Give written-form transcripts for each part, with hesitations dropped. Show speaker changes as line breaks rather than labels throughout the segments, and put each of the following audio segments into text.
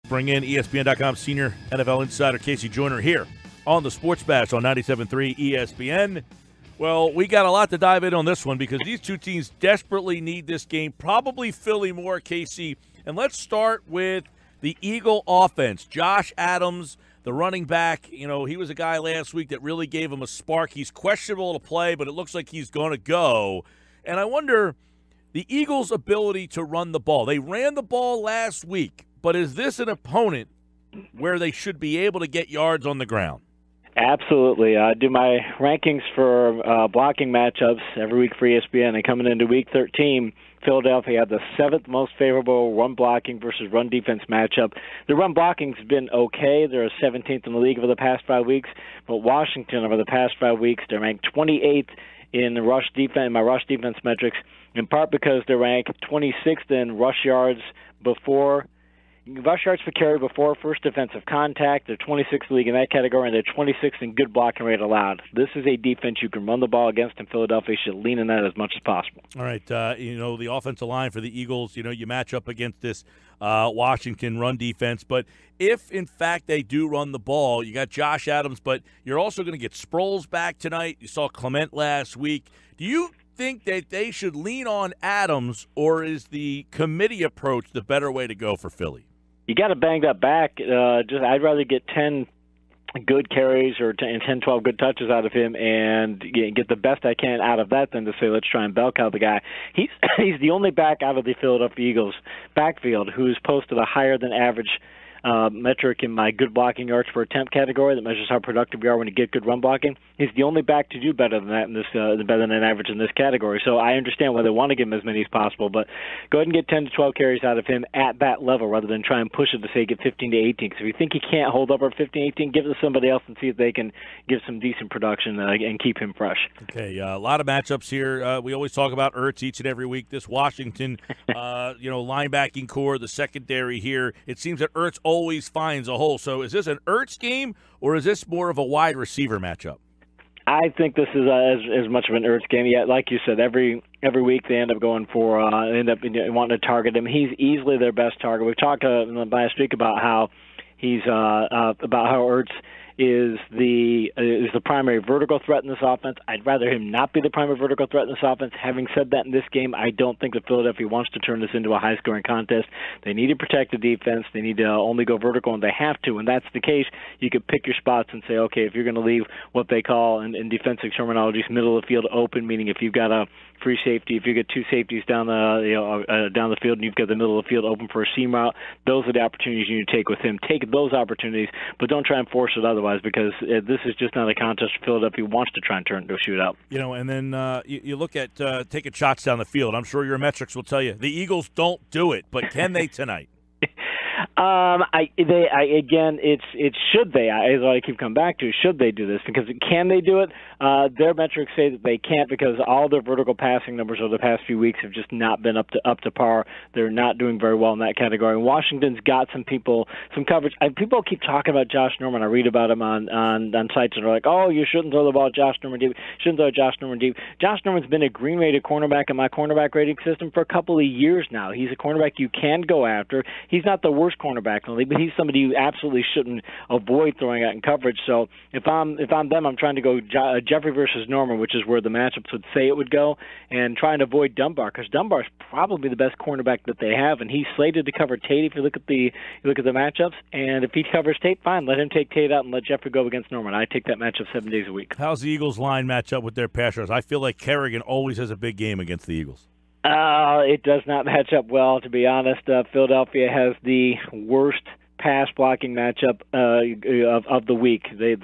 Bring in ESPN.com senior NFL insider KC Joyner here on the Sports Bash on 97.3 ESPN. Well, we got a lot to dive in on this one because these two teams desperately need this game, probably Philly more, KC. And let's start with the Eagle offense. Josh Adams, the running back, he was a guy last week that really gave him a spark. He's questionable to play, but it looks like he's going to go. And I wonder, the Eagles' ability to run the ball. They ran the ball last week. But is this an opponent where they should be able to get yards on the ground?
Absolutely. I do my rankings for blocking matchups every week for ESPN, and coming into Week 13, Philadelphia had the 7th most favorable run blocking versus run defense matchup. The run blocking's been okay. They're 17th in the league over the past 5 weeks, but Washington over the past 5 weeks, they're ranked 28th in the rush defense, my rush defense metrics, in part because they're ranked 26th in rush yards per carry before first defensive contact. They're 26th league in that category, and they're 26th in good blocking rate allowed. This is a defense you can run the ball against, and Philadelphia should lean in that as much as possible.
All right, the offensive line for the Eagles, you match up against this Washington run defense, but if, in fact, they do run the ball, you got Josh Adams, but you're also going to get Sproles back tonight. You saw Clement last week. Do you think that they should lean on Adams, or is the committee approach the better way to go for Philly?
You got a banged up back. I'd rather get 10 good carries or 10, 12 good touches out of him and get the best I can out of that than to say let's try and bell cow the guy. He's the only back out of the Philadelphia Eagles backfield who's posted a higher than average metric in my good blocking yards per attempt category that measures how productive you are when you get good run blocking. He's the only back to do better than that in this, better than an average in this category. So I understand why they want to give him as many as possible, but go ahead and get 10 to 12 carries out of him at that level rather than try and push it to say get 15 to 18. Because if you think he can't hold up at 15, 18, give it to somebody else and see if they can give some decent production and keep him fresh.
Okay, a lot of matchups here. We always talk about Ertz each and every week. This Washington, linebacking core, the secondary here. It seems that Ertz always finds a hole. So is this an Ertz game, or is this more of a wide receiver matchup?
I think this is as much of an Ertz game. Yeah, like you said, every week they end up going for wanting to target him. He's easily their best target. We've talked last week about how he's about how Ertz is the primary vertical threat in this offense. I'd rather him not be the primary vertical threat in this offense. Having said that, in this game, I don't think that Philadelphia wants to turn this into a high-scoring contest. They need to protect the defense. They need to only go vertical, and they have to. And that's the case. You could pick your spots and say, okay, if you're going to leave what they call in defensive terminology middle of the field open, meaning if you've got a free safety, if you get two safeties down the field and you've got the middle of the field open for a seam route, those are the opportunities you need to take with him. Take those opportunities, but don't try and force it otherwise, because this is just not a contest Philadelphia wants to try and turn into a shootout.
And then you look at taking shots down the field. I'm sure your metrics will tell you the Eagles don't do it, but can they tonight? It's should they? Is what I keep coming back to. Should they do this? Because can they do it? Their metrics say that they can't because all their vertical passing numbers over the past few weeks have just not been up to par. They're not doing very well in that category. And Washington's got some coverage. People keep talking about Josh Norman. I read about him on sites and they're like, oh, you shouldn't throw the ball at Josh Norman deep. Shouldn't throw Josh Norman deep. Josh Norman's been a green rated cornerback in my cornerback rating system for a couple of years now. He's a cornerback you can go after. He's not the worst cornerback in the league, but he's somebody you absolutely shouldn't avoid throwing out in coverage. So if I'm them, I'm trying to go Jeffrey versus Norman, which is where the matchups would say it would go, and trying to avoid Dunbar, because Dunbar's probably the best cornerback that they have, and he's slated to cover Tate if you look at the matchups. And if he covers Tate, fine, let him take Tate out and let Jeffrey go against Norman. I take that matchup 7 days a week. How's the Eagles line match up with their pass rush? I feel like Kerrigan always has a big game against the Eagles.
It does not match up well, to be honest. Philadelphia has the worst pass blocking matchup of the week. Their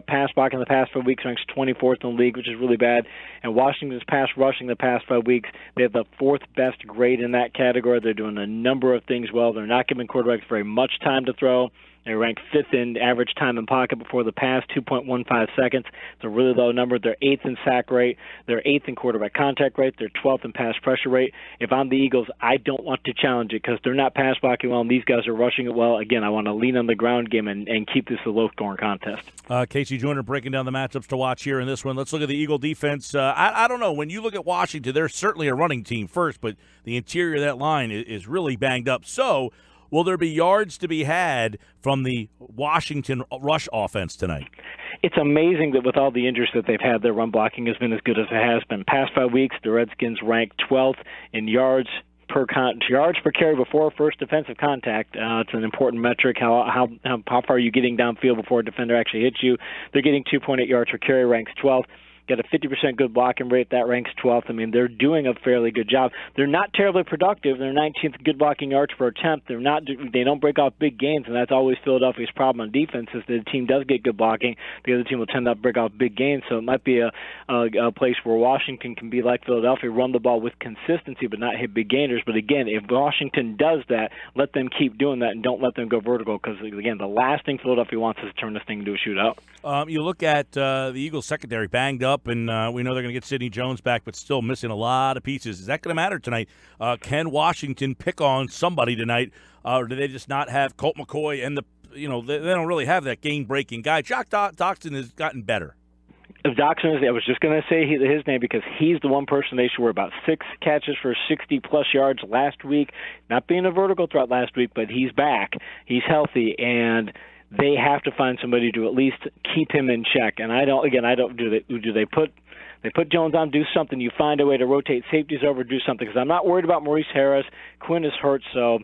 pass blocking the past 5 weeks ranks 24th in the league, which is really bad. And Washington's pass rushing the past 5 weeks, they have the 4th best grade in that category. They're doing a number of things well. They're not giving quarterbacks very much time to throw. They rank 5th in average time in pocket before the pass, 2.15 seconds. It's a really low number. They're 8th in sack rate. They're 8th in quarterback contact rate. They're 12th in pass pressure rate. If I'm the Eagles, I don't want to challenge it because they're not pass blocking well, and these guys are rushing it well. Again, I want to lean on the ground game and keep this a low-scoring contest.
KC Joyner breaking down the matchups to watch here in this one. Let's look at the Eagle defense. I don't know. When you look at Washington, they're certainly a running team first, but the interior of that line is really banged up. So
Will there be yards to be had from the Washington rush offense tonight?
It's amazing that with all the injuries that they've had, their run blocking has been as good as it has been. Past 5 weeks, the Redskins ranked 12th in yards per carry before first defensive contact. It's an important metric. How far are you getting downfield before a defender actually hits you? They're getting 2.8 yards per carry, ranks 12th. Got a 50% good blocking rate. That ranks 12th. I mean, they're doing a fairly good job. They're not terribly productive. They're 19th good blocking yards per attempt. They don't break off big gains, and that's always Philadelphia's problem on defense is the team does get good blocking. The other team will tend to break off big gains, so it might be a place where Washington can be like Philadelphia, run the ball with consistency but not hit big gainers. But again, if Washington does that, let them keep doing that and don't let them go vertical because, again, the last thing Philadelphia wants is to turn this thing into a shootout.
You look at the Eagles secondary banged up, and we know they're going to get Sidney Jones back, but still missing a lot of pieces. Is that going to matter tonight? Can Washington pick on somebody tonight, or do they just not have Colt McCoy and they don't really have that game-breaking guy? Jock Doxson has gotten better.
If Doxson, I was just going to say his name because he's the one person they should worry about. 6 catches for 60-plus yards last week. Not being a vertical threat last week, but he's back. He's healthy, and they have to find somebody to at least keep him in check. And do they put Jones on, do something. You find a way to rotate safeties over, do something. Because I'm not worried about Maurice Harris. Quinn is hurt, so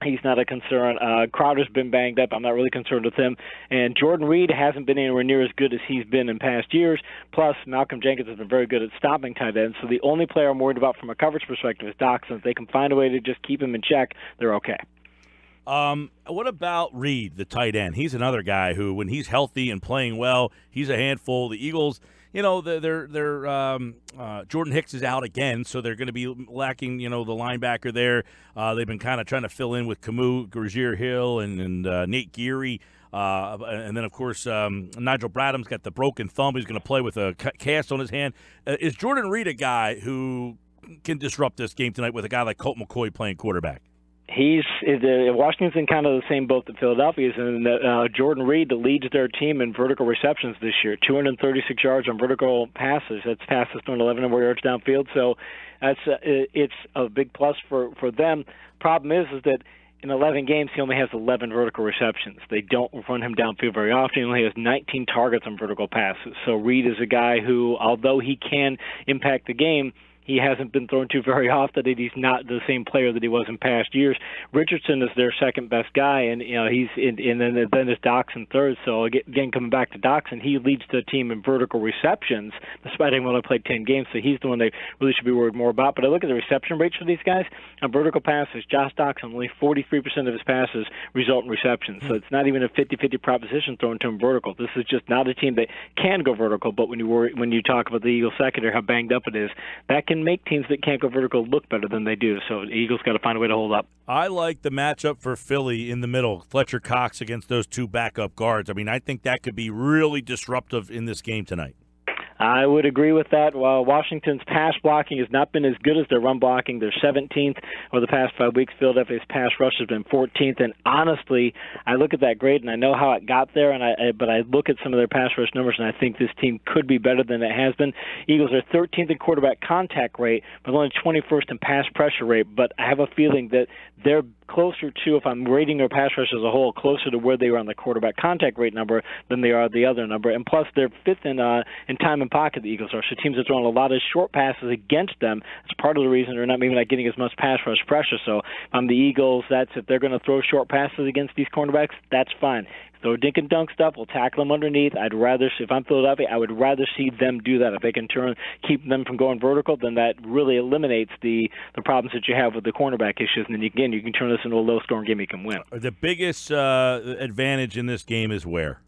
he's not a concern. Crowder's been banged up. I'm not really concerned with him. And Jordan Reed hasn't been anywhere near as good as he's been in past years. Plus, Malcolm Jenkins has been very good at stopping tight ends. So the only player I'm worried about from a coverage perspective is Doxson. If they can find a way to just keep him in check, they're okay.
What about Reed, the tight end? He's another guy who, when he's healthy and playing well, he's a handful. The Eagles, Jordan Hicks is out again, so they're going to be lacking, the linebacker there. They've been kind of trying to fill in with Camus, Grazier Hill, and Nate Geary. And then, of course, Nigel Bradham's got the broken thumb. He's going to play with a cast on his hand. Is Jordan Reed a guy who can disrupt this game tonight with a guy like Colt McCoy playing quarterback?
Washington's in kind of the same boat that Philadelphia is in. Jordan Reed leads their team in vertical receptions this year, 236 yards on vertical passes. That's passes thrown 11 or more yards downfield. So it's a big plus for them. Problem is that in 11 games, he only has 11 vertical receptions. They don't run him downfield very often. He only has 19 targets on vertical passes. So Reed is a guy who, although he can impact the game, he hasn't been thrown to very often. That he's not the same player that he was in past years. Richardson is their second best guy, and then it's Doxson third. So again, coming back to Doxson, he leads the team in vertical receptions, despite having only played 10 games. So he's the one they really should be worried more about. But I look at the reception rates for these guys on vertical passes. Josh Doxson, only 43% of his passes result in receptions. So it's not even a 50-50 proposition thrown to him vertical. This is just not a team that can go vertical. But when you talk about the Eagles secondary, how banged up it is, that can make teams that can't go vertical look better than they do. So the Eagles got to find a way to hold up.
I like the matchup for Philly in the middle, Fletcher Cox against those two backup guards. I mean, I think that could be really disruptive in this game tonight.
I would agree with that. While Washington's pass blocking has not been as good as their run blocking, they're 17th over the past 5 weeks. Philadelphia's pass rush has been 14th. And honestly, I look at that grade and I know how it got there. But I look at some of their pass rush numbers and I think this team could be better than it has been. Eagles are 13th in quarterback contact rate, but only 21st in pass pressure rate. But I have a feeling that they're closer to, if I'm rating their pass rush as a whole, closer to where they were on the quarterback contact rate number than they are the other number. And plus, they're fifth in time in pocket, the Eagles are. So teams are throwing a lot of short passes against them. It's part of the reason they're maybe not getting as much pass rush pressure. So if I'm the Eagles, if they're going to throw short passes against these cornerbacks, that's fine. Throw dink and dunk stuff. We'll tackle them underneath. If I'm Philadelphia, I would rather see them do that. If they can keep them from going vertical, then that really eliminates the problems that you have with the cornerback issues. And then you can turn this into a low-scoring game you can win.
The biggest advantage in this game is where?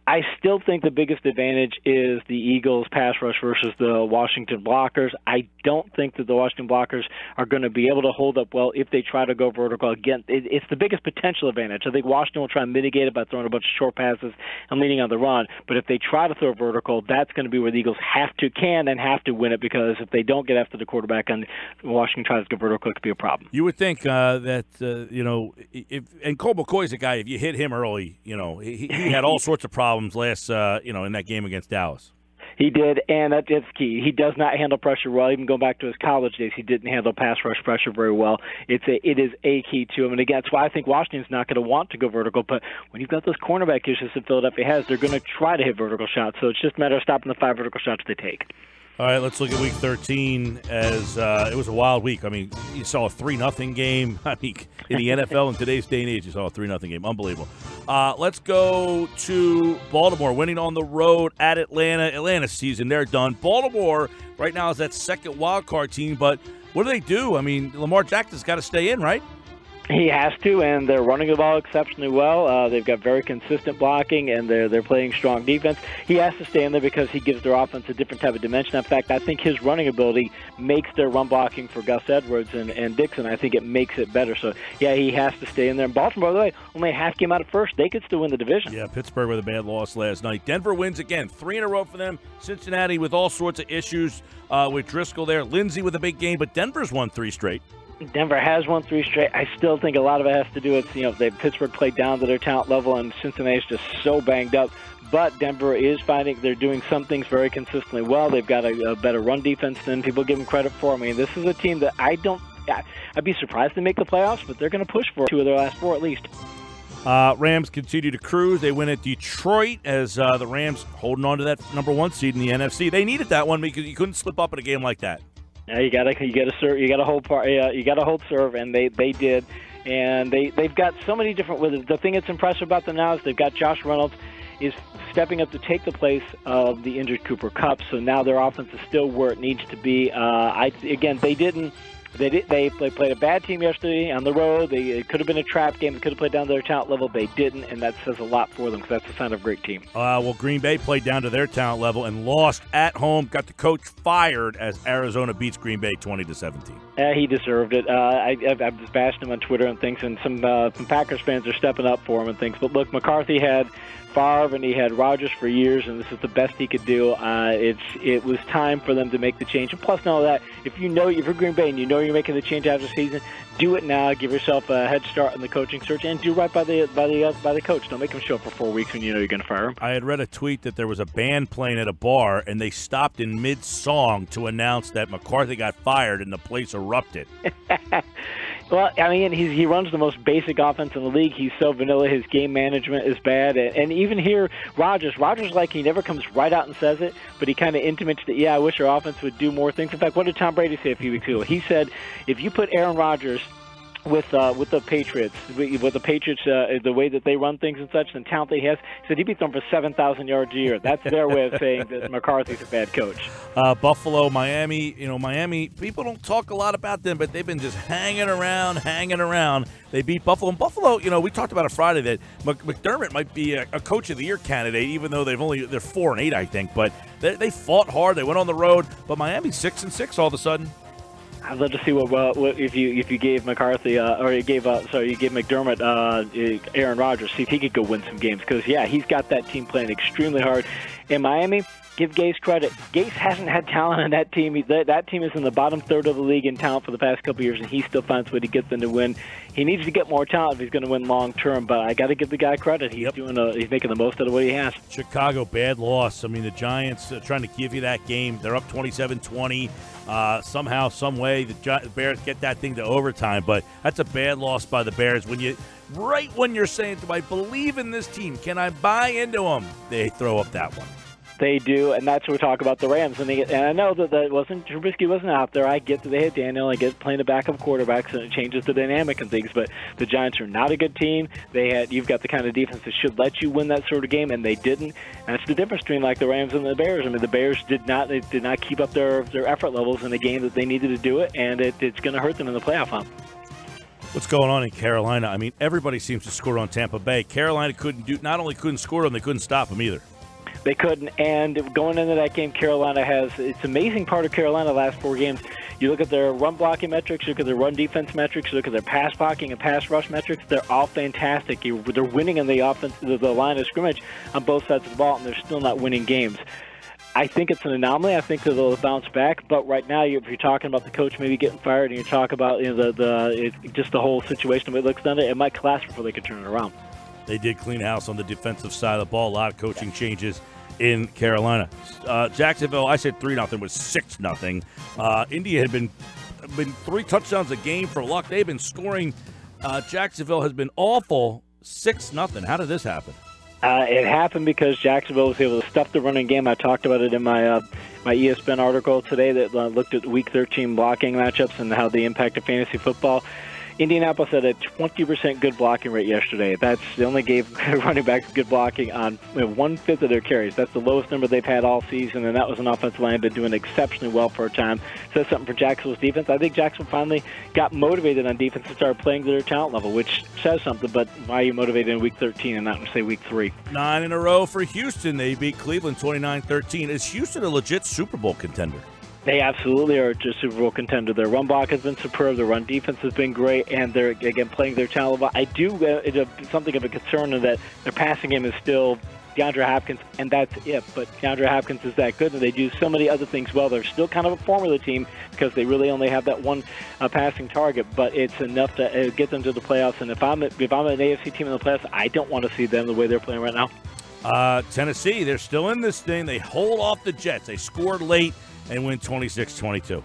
I still think the biggest advantage is the Eagles' pass rush versus the Washington blockers. I don't think that the Washington blockers are going to be able to hold up well if they try to go vertical. Again, it's the biggest potential advantage. I think Washington will try and mitigate it by throwing a bunch of short passes and leaning on the run. But if they try to throw vertical, that's going to be where the Eagles have to win it, because if they don't get after the quarterback and Washington tries to go vertical, it could be a problem.
You would think that, and Colt McCoy's a guy, if you hit him early, he had all sorts of problems last, in that game against Dallas.
He did, and that's key. He does not handle pressure well. Even going back to his college days, he didn't handle pass rush pressure very well. It is a key to him, and again, that's why I think Washington's not going to want to go vertical. But when you've got those cornerback issues that Philadelphia has, they're going to try to hit vertical shots. So it's just a matter of stopping the 5 vertical shots they take.
All right, let's look at Week 13 as it was a wild week. I mean, you saw a 3-0 game. I mean, in the NFL in today's day and age, you saw a 3-0 game. Unbelievable. Let's go to Baltimore, winning on the road at Atlanta. Atlanta's season, they're done. Baltimore right now is that second wild card team, but what do? I mean, Lamar Jackson's got to stay in, right?
He has to, and they're running the ball exceptionally well. They've got very consistent blocking, and they're playing strong defense. He has to stay in there because he gives their offense a different type of dimension. In fact, I think his running ability makes their run blocking for Gus Edwards and Dixon. I think it makes it better. So, yeah, he has to stay in there. And Baltimore, by the way, only a half game out of first. They could still win the division.
Yeah, Pittsburgh with a bad loss last night. Denver wins again, 3 in a row for them. Cincinnati with all sorts of issues with Driscoll there. Lindsey with a big game, but Denver's won 3 straight.
Denver has won 3 straight. I still think a lot of it has to do with, Pittsburgh played down to their talent level, and Cincinnati's just so banged up. But Denver is finding they're doing some things very consistently well. They've got a better run defense than people give them credit for. I mean, this is a team that I'd be surprised to make the playoffs, but they're going to push for 2 of their last 4 at least.
Rams continue to cruise. They win at Detroit as the Rams holding on to that number 1 seed in the NFC. They needed that one because you couldn't slip up in a game like that.
Yeah, you gotta serve. You gotta hold serve, and they did, and they've got so many different. The thing that's impressive about them now is they've got Josh Reynolds is stepping up to take the place of the injured Cooper Kupp. So now their offense is still where it needs to be. They played a bad team yesterday on the road. It could have been a trap game. They could have played down to their talent level. They didn't, and that says a lot for them because that's a sign of a great team.
Well, Green Bay played down to their talent level and lost at home. Got the coach fired as Arizona beats Green Bay 20-17.
He deserved it. I've just bashed him on Twitter and things, and some Packers fans are stepping up for him and things. But look, McCarthy had Favre and he had Rodgers for years, and this is the best he could do. It was time for them to make the change. And plus, not all that, if you're Green Bay and you know you're making the change after the season, do it now. Give yourself a head start in the coaching search, and do right by the coach. Don't make him show up for 4 weeks when you know you're going to fire him.
I had read a tweet that there was a band playing at a bar, and they stopped in mid-song to announce that McCarthy got fired, and the place erupted.
Well, I mean, he runs the most basic offense in the league. He's so vanilla. His game management is bad. And even here, Rodgers, like, he never comes right out and says it, but he kind of intimates that, I wish our offense would do more things. In fact, what did Tom Brady say a few weeks ago? He said, if you put Aaron Rodgers with the Patriots, the way that they run things and such, and talent that he has, he said he'd be throwing for 7,000 yards a year. That's their way of saying that McCarthy's a bad coach.
Buffalo, Miami, Miami, people don't talk a lot about them, but they've been just hanging around. They beat Buffalo. And Buffalo, we talked about on Friday that McDermott might be a coach of the year candidate, even though they're 4-8, I think. But they fought hard. They went on the road. But Miami's 6-6 all of a sudden.
I'd love to see what if you gave McCarthy you gave McDermott Aaron Rodgers, see if he could go win some games, because he's got that team playing extremely hard. In Miami, give Gase credit. Gase hasn't had talent on that team. That team is in the bottom third of the league in talent for the past couple of years, and he still finds a way to get them to win. He needs to get more talent if he's going to win long term, but I got to give the guy credit. He's he's making the most out of what he has.
Chicago, bad loss. I mean, the Giants trying to give you that game. They're up 27-20. Somehow, some way, the Bears get that thing to overtime, but that's a bad loss by the Bears. When you're saying to I believe in this team, can I buy into them? They throw up that one.
They do, and that's what we talk about the Rams. And I know that Trubisky wasn't out there. I get that they had Daniel. I get playing the backup quarterbacks, and it changes the dynamic and things. But the Giants are not a good team. You've got the kind of defense that should let you win that sort of game, and they didn't. And that's the difference between like the Rams and the Bears. I mean, the Bears did not keep up their effort levels in the game that they needed to do it, and it's going to hurt them in the playoff hunt.
What's going on in Carolina? I mean, everybody seems to score on Tampa Bay. Carolina not only couldn't score them, they couldn't stop them either.
They couldn't, and going into that game, Carolina it's amazing part of Carolina the last 4 games. You look at their run blocking metrics, you look at their run defense metrics, you look at their pass blocking and pass rush metrics, they're all fantastic. They're winning in the offense, the line of scrimmage on both sides of the ball, and they're still not winning games. I think it's an anomaly. I think that they'll bounce back. But right now, if you're talking about the coach maybe getting fired, and you talk about just the whole situation, the way it looks down there, it might collapse before they can turn it around.
They did clean house on the defensive side of the ball. A lot of coaching changes in Carolina. Jacksonville, I said 3-0, was 6-0. Indy had been 3 touchdowns a game for luck. They've been scoring. Jacksonville has been awful. 6-0. How did this happen?
It happened because Jacksonville was able to stuff the running game. I talked about it in my ESPN article today that looked at Week 13 blocking matchups and how they impacted fantasy football. Indianapolis had a 20% good blocking rate yesterday. They only gave running backs good blocking on 1/5 of their carries. That's the lowest number they've had all season, and that was an offensive line been doing exceptionally well for a time. Says something for Jacksonville's defense. I think Jacksonville finally got motivated on defense and started playing to their talent level, which says something, but why are you motivated in Week 13 and not, say, Week 3?
9 in a row for Houston. They beat Cleveland 29-13. Is Houston a legit Super Bowl contender?
They absolutely are a Super Bowl contender. Their run block has been superb. Their run defense has been great, and they're, again, playing their talent level. I do it's something of a concern in that their passing game is still DeAndre Hopkins, and that's it. But DeAndre Hopkins is that good, and they do so many other things well. They're still kind of a formula team because they really only have that one passing target, but it's enough to get them to the playoffs. And if I'm an AFC team in the playoffs, I don't want to see them the way they're playing right now.
Tennessee, they're still in this thing. They hold off the Jets. They scored late and win 26-22.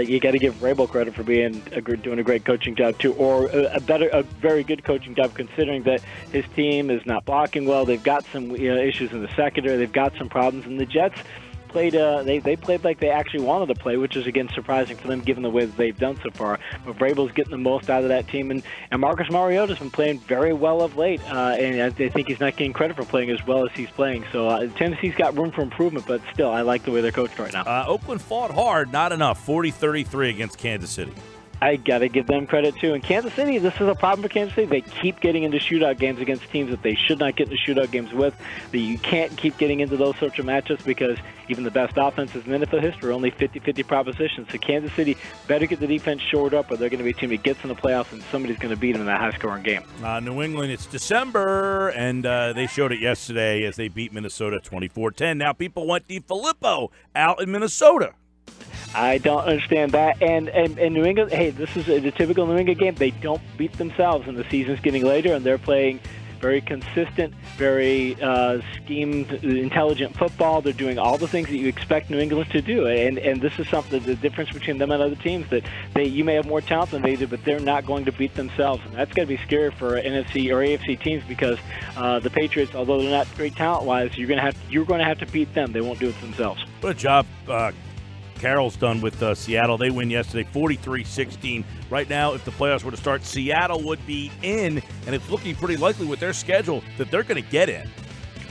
You got to give Vrabel credit for doing a great coaching job too, or a very good coaching job, considering that his team is not blocking well. They've got some issues in the secondary. They've got some problems, and the Jets played. They played like they actually wanted to play, which is again surprising for them given the way that they've done so far. But Vrabel's getting the most out of that team, and Marcus Mariota's been playing very well of late. And I think he's not getting credit for playing as well as he's playing. So Tennessee's got room for improvement, but still, I like the way they're coached right now.
Oakland fought hard, not enough. 40-33 against Kansas City.
I got to give them credit, too. And Kansas City, this is a problem for Kansas City. They keep getting into shootout games against teams that they should not get into shootout games with. You can't keep getting into those sorts of matchups because even the best offenses in NFL history are only 50-50 propositions. So Kansas City better get the defense shored up or they're going to be a team that gets in the playoffs and somebody's going to beat them in that high-scoring game.
New England, it's December, and they showed it yesterday as they beat Minnesota 24-10. Now people want DiFilippo out in Minnesota.
I don't understand that. And New England, hey, this is a typical New England game. They don't beat themselves, and the season's getting later, and they're playing very consistent, very schemed, intelligent football. They're doing all the things that you expect New England to do. And this is something, the difference between them and other teams, that you may have more talent than they do, but they're not going to beat themselves. And that's going to be scary for NFC or AFC teams because the Patriots, although they're not great talent-wise, you're going to have to beat them. They won't do it themselves.
What a job Carroll's done with Seattle. They win yesterday 43-16. Right now, if the playoffs were to start, Seattle would be in, and it's looking pretty likely with their schedule that they're going to get in.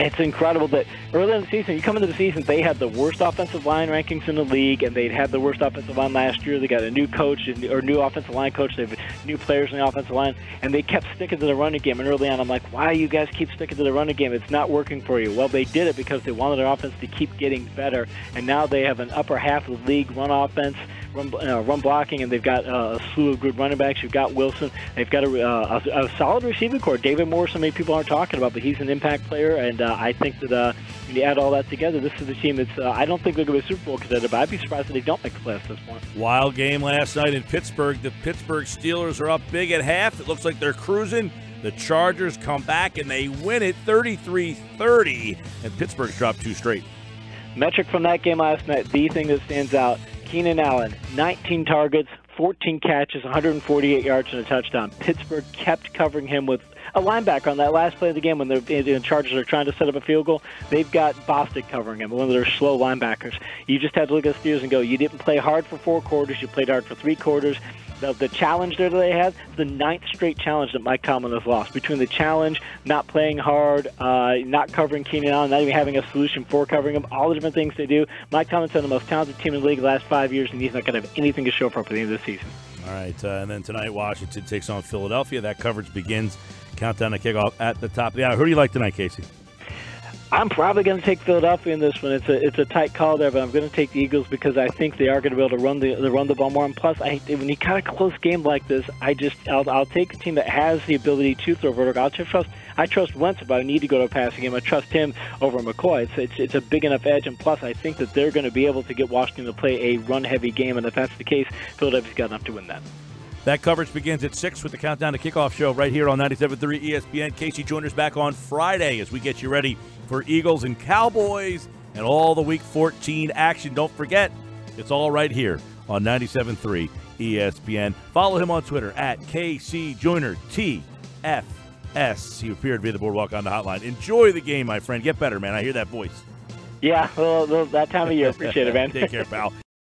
It's incredible that early in the season, you come into the season, they had the worst offensive line rankings in the league, and they'd had the worst offensive line last year. They got a new coach or new offensive line coach. They have new players in the offensive line, and they kept sticking to the running game. And early on, I'm like, why you guys keep sticking to the running game? It's not working for you. Well, they did it because they wanted their offense to keep getting better, and now they have an upper half of the league run offense, run blocking, and they've got a slew of good running backs. You've got Wilson. They've got a solid receiving core. David Moore, so many people aren't talking about, but he's an impact player, and I think that when you add all that together, this is a team that's I don't think they're going to be a Super Bowl contender, but I'd be surprised if they don't make the playoffs at this point.
Wild game last night in Pittsburgh. The Pittsburgh Steelers are up big at half. It looks like they're cruising. The Chargers come back, and they win it 33-30, and Pittsburgh's dropped 2 straight.
Metric from that game last night, the thing that stands out, Keenan Allen, 19 targets, 14 catches, 148 yards, and a touchdown. Pittsburgh kept covering him with a linebacker on that last play of the game when the Chargers are trying to set up a field goal. They've got Bostic covering him, one of their slow linebackers. You just had to look at the Steelers and go, you didn't play hard for 4 quarters, you played hard for 3 quarters. The challenge there that they had, the 9th straight challenge that Mike Tomlin has lost. Between the challenge, not playing hard, not covering Keenan Allen, not even having a solution for covering him, all the different things they do, Mike Tomlin's the most talented team in the league the last 5 years, and he's not going to have anything to show for it for the end of the season.
All right, and then tonight Washington takes on Philadelphia. That coverage begins. Countdown to kickoff at the top of the hour. Who do you like tonight, Casey?
I'm probably going to take Philadelphia in this one. It's a tight call there, but I'm going to take the Eagles because I think they are going to be able to run the ball more. And plus, when you got a close game like this, I'll take a team that has the ability to throw vertical. I trust Wentz if I need to go to a passing game. I trust him over McCoy. It's a big enough edge, and plus, I think that they're going to be able to get Washington to play a run-heavy game. And if that's the case, Philadelphia's got enough to win that.
That coverage begins at 6 with the Countdown to Kickoff show right here on 97.3 ESPN. KC Joyner's back on Friday as we get you ready for Eagles and Cowboys and all the Week 14 action. Don't forget, it's all right here on 97.3 ESPN. Follow him on Twitter at KC Joyner, TFS. He appeared via the Boardwalk on the hotline. Enjoy the game, my friend. Get better, man. I hear that voice.
Yeah, well, that time of year. Appreciate it, man.
Take care, pal.